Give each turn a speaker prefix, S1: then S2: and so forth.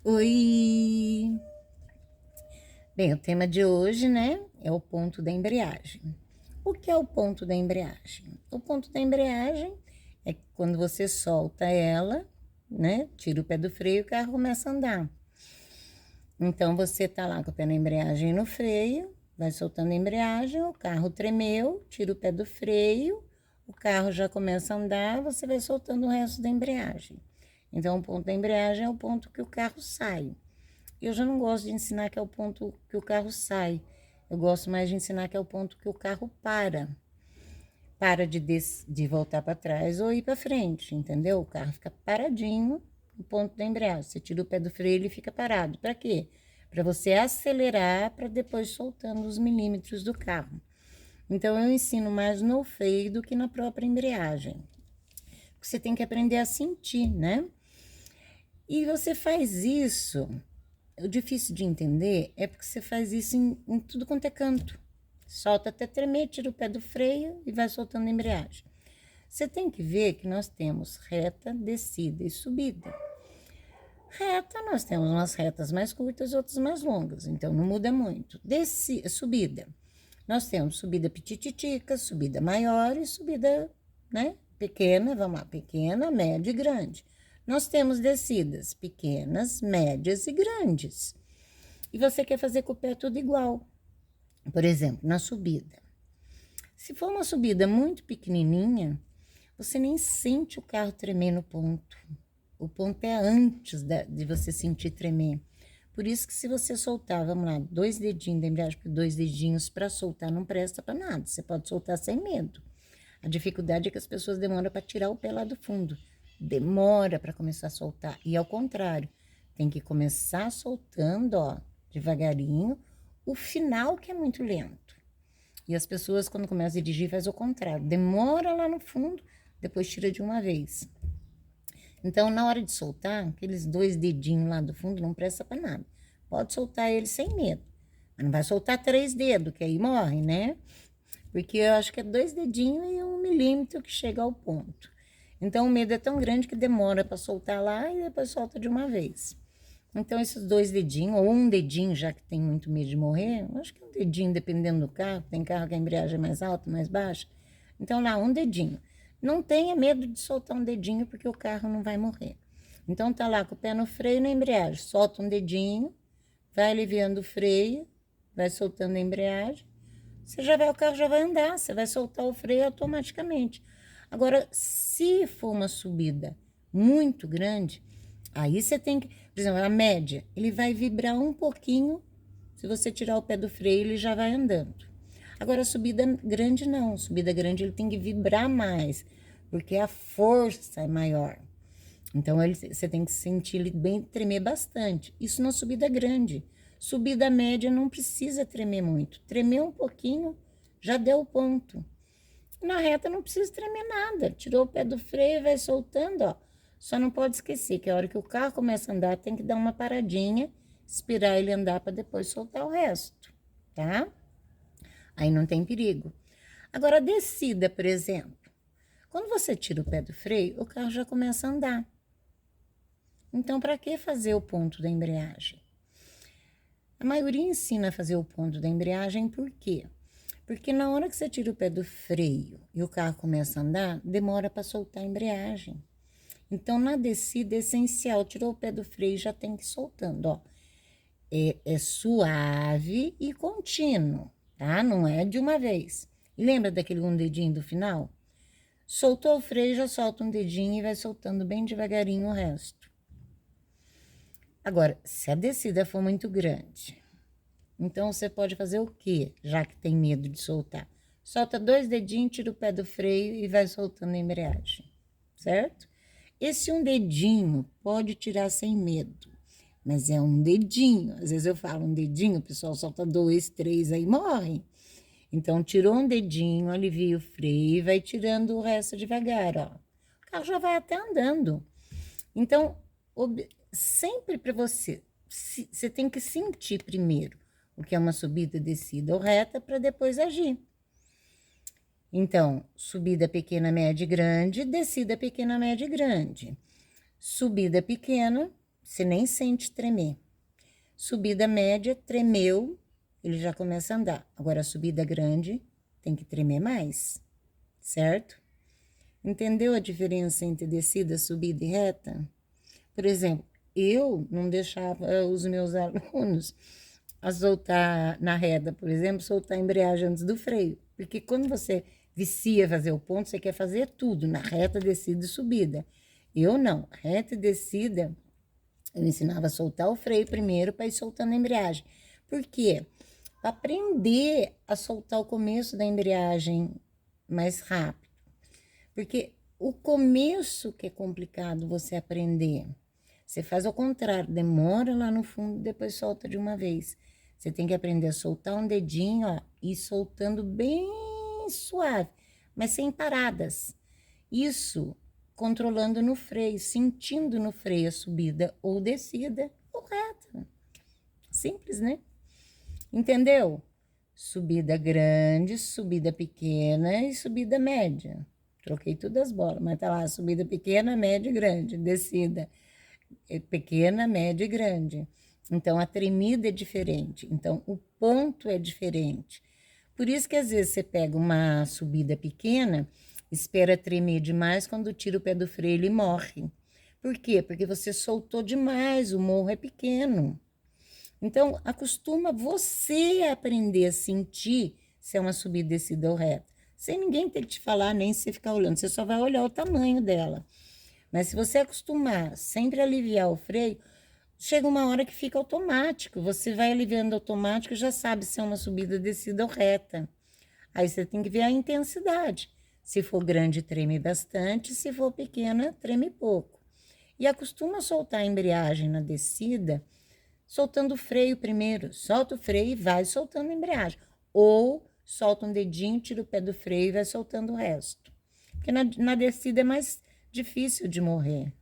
S1: Oi! Bem, o tema de hoje, né, é o ponto da embreagem. O que é o ponto da embreagem? O ponto da embreagem é quando você solta ela, né, tira o pé do freio e o carro começa a andar. Então, você tá lá com o pé na embreagem e no freio, vai soltando a embreagem, o carro tremeu, tira o pé do freio, o carro já começa a andar, você vai soltando o resto da embreagem. Então, o ponto da embreagem é o ponto que o carro sai. Eu já não gosto de ensinar que é o ponto que o carro sai. Eu gosto mais de ensinar que é o ponto que o carro para. Para de voltar para trás ou ir para frente, entendeu? O carro fica paradinho no ponto da embreagem. Você tira o pé do freio, ele fica parado. Para quê? Para você acelerar para depois soltando os milímetros do carro. Então, eu ensino mais no freio do que na própria embreagem. Você tem que aprender a sentir, né? E você faz isso. O difícil de entender é porque você faz isso em tudo quanto é canto. Solta até tremer, tira o pé do freio e vai soltando a embreagem. Você tem que ver que nós temos reta, descida e subida. Reta, nós temos umas retas mais curtas, outras mais longas, então não muda muito. Subida, nós temos subida pitititica, subida maior e subida, né, pequena, vamos lá, pequena, média e grande. Nós temos descidas pequenas, médias e grandes. E você quer fazer com o pé tudo igual. Por exemplo, na subida. Se for uma subida muito pequenininha, você nem sente o carro tremer no ponto. O ponto é antes de você sentir tremer. Por isso que se você soltar, vamos lá, 2 dedinhos da embreagem, porque 2 dedinhos para soltar não presta para nada. Você pode soltar sem medo. A dificuldade é que as pessoas demoram para tirar o pé lá do fundo. Demora para começar a soltar. E ao contrário, tem que começar soltando, ó, devagarinho, o final que é muito lento. E as pessoas, quando começam a dirigir, faz o contrário. Demora lá no fundo, depois tira de uma vez. Então, na hora de soltar, aqueles 2 dedinhos lá do fundo não presta para nada. Pode soltar ele sem medo. Mas não vai soltar 3 dedos, que aí morre, né? Porque eu acho que é 2 dedinhos e 1 milímetro que chega ao ponto. Então, o medo é tão grande que demora para soltar lá e depois solta de uma vez. Então, esses 2 dedinhos, ou um dedinho, já que tem muito medo de morrer, eu acho que um dedinho, dependendo do carro, tem carro que a embreagem é mais alta, mais baixa. Então, lá, um dedinho. Não tenha medo de soltar um dedinho, porque o carro não vai morrer. Então, tá lá com o pé no freio e na embreagem. Solta um dedinho, vai aliviando o freio, vai soltando a embreagem. O carro já vai andar, você vai soltar o freio automaticamente. Agora, se for uma subida muito grande, aí você tem que, por exemplo, a média, ele vai vibrar um pouquinho, se você tirar o pé do freio, ele já vai andando. Agora, a subida grande não, subida grande ele tem que vibrar mais, porque a força é maior. Então, você tem que sentir ele bem, tremer bastante. Isso na subida grande. Subida média não precisa tremer muito. Tremer um pouquinho, já deu o ponto. Na reta não precisa tremer nada. Tirou o pé do freio e vai soltando, ó. Só não pode esquecer que a hora que o carro começa a andar, tem que dar uma paradinha, esperar ele andar para depois soltar o resto, tá? Aí não tem perigo. Agora, a descida, por exemplo. Quando você tira o pé do freio, o carro já começa a andar. Então, para que fazer o ponto da embreagem? A maioria ensina a fazer o ponto da embreagem por quê? Porque na hora que você tira o pé do freio e o carro começa a andar, demora para soltar a embreagem. Então, na descida é essencial, tirou o pé do freio, já tem que ir soltando, ó. É suave e contínuo, tá? Não é de uma vez. E lembra daquele um dedinho do final? Soltou o freio, já solta um dedinho e vai soltando bem devagarinho o resto. Agora, se a descida for muito grande, então você pode fazer o quê? Já que tem medo de soltar. Solta 2 dedinhos, tira o pé do freio e vai soltando a embreagem, certo? Esse um dedinho pode tirar sem medo, mas é um dedinho. Às vezes eu falo um dedinho, o pessoal solta 2, 3, aí morre. Então, tirou um dedinho, alivia o freio e vai tirando o resto devagar, ó. O carro já vai até andando. Então, sempre para você tem que sentir primeiro o que é uma subida, descida ou reta para depois agir. Então, subida pequena, média e grande, descida pequena, média e grande. Subida pequena, você nem sente tremer. Subida média, tremeu, ele já começa a andar. Agora, a subida grande tem que tremer mais, certo? Entendeu a diferença entre descida, subida e reta? Por exemplo, eu não deixava os meus alunos a soltar na reta, por exemplo, soltar a embreagem antes do freio. Porque quando você vicia fazer o ponto, você quer fazer tudo, na reta, descida e subida. Eu não, reta e descida, eu ensinava a soltar o freio primeiro para ir soltando a embreagem. Por quê? Para aprender a soltar o começo da embreagem mais rápido. Porque o começo que é complicado você aprender. Você faz ao contrário, demora lá no fundo, depois solta de uma vez. Você tem que aprender a soltar um dedinho, ó, e soltando bem suave, mas sem paradas. Isso controlando no freio, sentindo no freio a subida ou descida correta. Simples, né? Entendeu? Subida grande, subida pequena e subida média. Troquei todas as bolas, mas tá lá, subida pequena, média e grande, descida pequena, média e grande. Então, a tremida é diferente. Então, o ponto é diferente. Por isso que, às vezes, você pega uma subida pequena, espera tremer demais, quando tira o pé do freio, ele morre. Por quê? Porque você soltou demais, o morro é pequeno. Então, acostuma você a aprender a sentir se é uma subida, descida ou reta. Sem ninguém ter que te falar, nem se ficar olhando. Você só vai olhar o tamanho dela. Mas se você acostumar sempre a aliviar o freio, chega uma hora que fica automático. Você vai aliviando automático e já sabe se é uma subida, descida ou reta. Aí você tem que ver a intensidade. Se for grande, treme bastante. Se for pequena, treme pouco. E acostuma a soltar a embreagem na descida, soltando o freio primeiro. Solta o freio e vai soltando a embreagem. Ou solta um dedinho, tira o pé do freio e vai soltando o resto. Porque na descida é mais difícil de morrer.